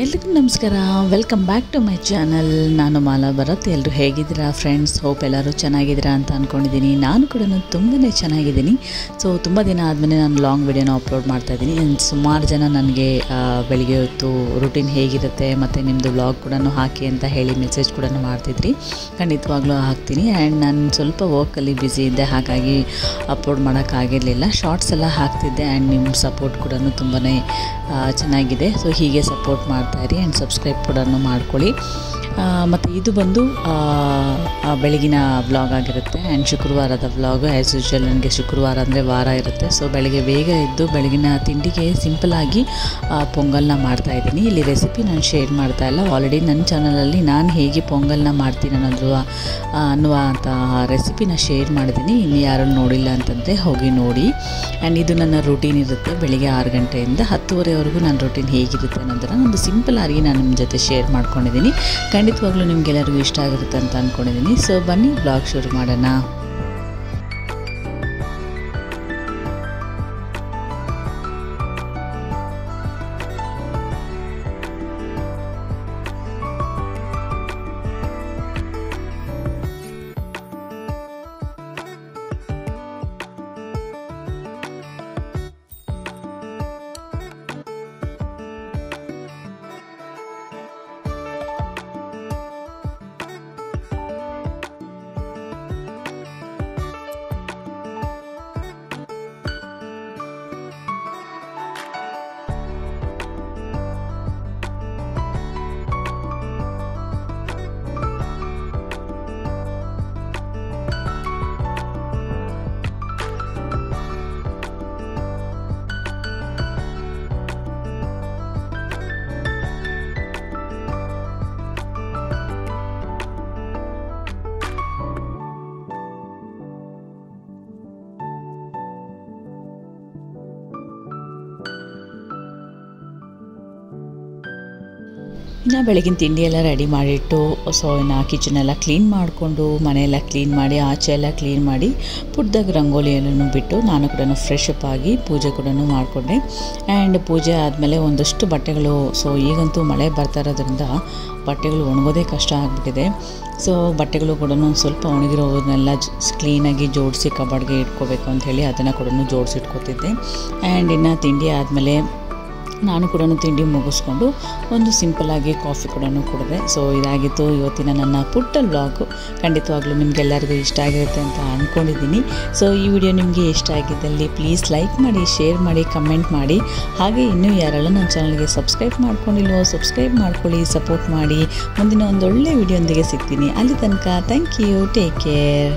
ಎಲ್ರಿಗೂ ನಮಸ್ಕಾರ, welcome back to my channel. ನಾನು ಮಾಲಾ ಭರತ್. ಎಲ್ಲರೂ ಹೇಗಿದ್ದೀರಾ ಫ್ರೆಂಡ್ಸ್? ಹೋಪ್ ಎಲ್ಲರೂ ಚೆನ್ನಾಗಿದ್ದೀರಾ ಅಂತ ಅಂದ್ಕೊಂಡಿದ್ದೀನಿ. ನಾನು ಕೂಡ ತುಂಬಾ ಚೆನ್ನಾಗಿದ್ದೀನಿ. ಸೊ ತುಂಬ ದಿನ ಆದಮೇಲೆ ನಾನು ಲಾಂಗ್ ವಿಡಿಯೋನ ಅಪ್ಲೋಡ್ ಮಾಡ್ತಾಯಿದ್ದೀನಿ. ಸುಮಾರು ಜನ ನನಗೆ ಬೆಳಿಗ್ಗೆ ಹೊತ್ತು ರೂಟೀನ್ ಹೇಗಿರುತ್ತೆ ಮತ್ತು ನಿಮ್ಮದು ವ್ಲಾಗ್ ಕೂಡ ಹಾಕಿ ಅಂತ ಹೇಳಿ ಮೆಸೇಜ್ ಕೂಡ ಮಾಡ್ತಿದ್ರಿ. ಖಂಡಿತವಾಗ್ಲೂ ಹಾಕ್ತೀನಿ. ಆ್ಯಂಡ್ ನಾನು ಸ್ವಲ್ಪ ವರ್ಕಲ್ಲಿ ಬ್ಯುಸಿ ಇದ್ದೆ, ಹಾಗಾಗಿ ಅಪ್ಲೋಡ್ ಮಾಡೋಕ್ಕಾಗಿರಲಿಲ್ಲ. ಶಾರ್ಟ್ಸ್ ಎಲ್ಲ ಹಾಕ್ತಿದ್ದೆ. ಆ್ಯಂಡ್ ನಿಮ್ಮ ಸಪೋರ್ಟ್ ಕೂಡ ತುಂಬಾ ಚೆನ್ನಾಗಿದೆ. ಸೊ ಹೀಗೆ ಸಪೋರ್ಟ್ ಮಾಡ್ತಾಯಿರಿ ಆ್ಯಂಡ್ ಸಬ್ಸ್ಕ್ರೈಬ್ ಕೂಡ ಮಾಡ್ಕೊಳ್ಳಿ. ಮತ್ತು ಇದು ಬಂದು ಬೆಳಗಿನ ವ್ಲಾಗ್ ಆಗಿರುತ್ತೆ. ಆ್ಯಂಡ್ ಶುಕ್ರವಾರದ ವ್ಲಾಗು. ಆ್ಯಸ್ ಯೂಶ್ವಲ್ ನನಗೆ ಶುಕ್ರವಾರ ಅಂದರೆ ವಾರ ಇರುತ್ತೆ. ಸೊ ಬೆಳಗ್ಗೆ ಬೇಗ ಎದ್ದು ಬೆಳಗಿನ ತಿಂಡಿಗೆ ಸಿಂಪಲ್ಲಾಗಿ ಪೊಂಗಲ್ನ ಮಾಡ್ತಾಯಿದ್ದೀನಿ. ಇಲ್ಲಿ ರೆಸಿಪಿ ನಾನು ಶೇರ್ ಮಾಡ್ತಾಯಿಲ್ಲ. ಆಲ್ರೆಡಿ ನನ್ನ ಚಾನಲಲ್ಲಿ ನಾನು ಹೇಗೆ ಪೊಂಗಲ್ನ ಮಾಡ್ತೀನಿ ಅನ್ನುವಂಥ ರೆಸಿಪಿನ ಶೇರ್ ಮಾಡಿದ್ದೀನಿ. ಇನ್ನು ಯಾರು ನೋಡಿಲ್ಲ ಅಂತಂದರೆ ಹೋಗಿ ನೋಡಿ. ಆ್ಯಂಡ್ ಇದು ನನ್ನ ರೂಟೀನ್ ಇರುತ್ತೆ. ಬೆಳಿಗ್ಗೆ 6 ಗಂಟೆಯಿಂದ 10:30ವರೆಗೂ ನನ್ನ ರೂಟೀನ್ ಹೇಗಿರುತ್ತೆ ಅನ್ನೋದನ್ನು ಒಂದು ಸಿಂಪಲ್ ಆಗಿ ನಾನು ನಿಮ್ಮ ಜೊತೆ ಶೇರ್ ಮಾಡ್ಕೊಂಡಿದ್ದೀನಿ. ಖಂಡಿತವಾಗ್ಲೂ ನಿಮಗೆಲ್ಲರಿಗೂ ಇಷ್ಟ ಆಗಿರುತ್ತೆ ಅಂತ ಅಂದ್ಕೊಂಡಿದ್ದೀನಿ. ಸೊ ಬನ್ನಿ ಬ್ಲಾಗ್ ಶುರು ಮಾಡೋಣ. ಇನ್ನು ಬೆಳಗಿನ ತಿಂಡಿ ಎಲ್ಲ ರೆಡಿ ಮಾಡಿಟ್ಟು, ಸೊ ಇನ್ನು ಕಿಚನೆಲ್ಲ ಕ್ಲೀನ್ ಮಾಡಿಕೊಂಡು, ಮನೆಯೆಲ್ಲ ಕ್ಲೀನ್ ಮಾಡಿ, ಆಚೆ ಎಲ್ಲ ಕ್ಲೀನ್ ಮಾಡಿ, ಪುಟ್ಟದಾಗಿ ರಂಗೋಲಿ ಎಲ್ಲನೂ ಬಿಟ್ಟು ನಾನು ಕೂಡ ಫ್ರೆಶ್ ಅಪ್ ಆಗಿ ಪೂಜೆ ಕೂಡ ಮಾಡಿಕೊಂಡೆ. ಆ್ಯಂಡ್ ಪೂಜೆ ಆದಮೇಲೆ ಒಂದಷ್ಟು ಬಟ್ಟೆಗಳು, ಸೊ ಈಗಂತೂ ಮಳೆ ಬರ್ತಾ ಇರೋದ್ರಿಂದ ಬಟ್ಟೆಗಳು ಒಣಗೋದೇ ಕಷ್ಟ ಆಗಿಬಿಟ್ಟಿದೆ. ಸೊ ಬಟ್ಟೆಗಳು ಕೂಡ ಸ್ವಲ್ಪ ಒಣಗಿರೋದನ್ನೆಲ್ಲ ಕ್ಲೀನಾಗಿ ಜೋಡಿಸಿ ಕಬಾರ್ಡ್ಗೆ ಇಟ್ಕೋಬೇಕು ಅಂಥೇಳಿ ಅದನ್ನು ಕೂಡ ಜೋಡಿಸಿಟ್ಕೋತಿದ್ದೆ. ಆ್ಯಂಡ್ ಇನ್ನು ತಿಂಡಿ ಆದಮೇಲೆ ನಾನು ಕೂಡ ತಿಂಡಿ ಮುಗಿಸ್ಕೊಂಡು ಒಂದು ಸಿಂಪಲ್ಲಾಗಿ ಕಾಫಿ ಕೂಡ ಕುಡಿದೆ. ಸೊ ಇದಾಗಿತ್ತು ಇವತ್ತಿನ ನನ್ನ ಪುಟ್ಟ ವ್ಲಾಗು. ಖಂಡಿತವಾಗ್ಲೂ ನಿಮಗೆಲ್ಲರಿಗೂ ಇಷ್ಟ ಆಗಿರುತ್ತೆ ಅಂತ ಅಂದ್ಕೊಂಡಿದ್ದೀನಿ. ಸೊ ಈ ವಿಡಿಯೋ ನಿಮಗೆ ಇಷ್ಟ ಆಗಿದ್ದಲ್ಲಿ ಪ್ಲೀಸ್ ಲೈಕ್ ಮಾಡಿ, ಶೇರ್ ಮಾಡಿ, ಕಮೆಂಟ್ ಮಾಡಿ. ಹಾಗೆ ಇನ್ನೂ ಯಾರೆಲ್ಲ ನನ್ನ ಚಾನಲ್ಗೆ ಸಬ್ಸ್ಕ್ರೈಬ್ ಮಾಡ್ಕೊಂಡಿಲ್ವೋ ಸಬ್ಸ್ಕ್ರೈಬ್ ಮಾಡ್ಕೊಳ್ಳಿ, ಸಪೋರ್ಟ್ ಮಾಡಿ. ಮುಂದಿನ ಒಂದೊಳ್ಳೆ ವಿಡಿಯೋಂದಿಗೆ ಸಿಗ್ತೀನಿ. ಅಲ್ಲಿ ತನಕ ಥ್ಯಾಂಕ್ ಯು, ಟೇಕ್ ಕೇರ್.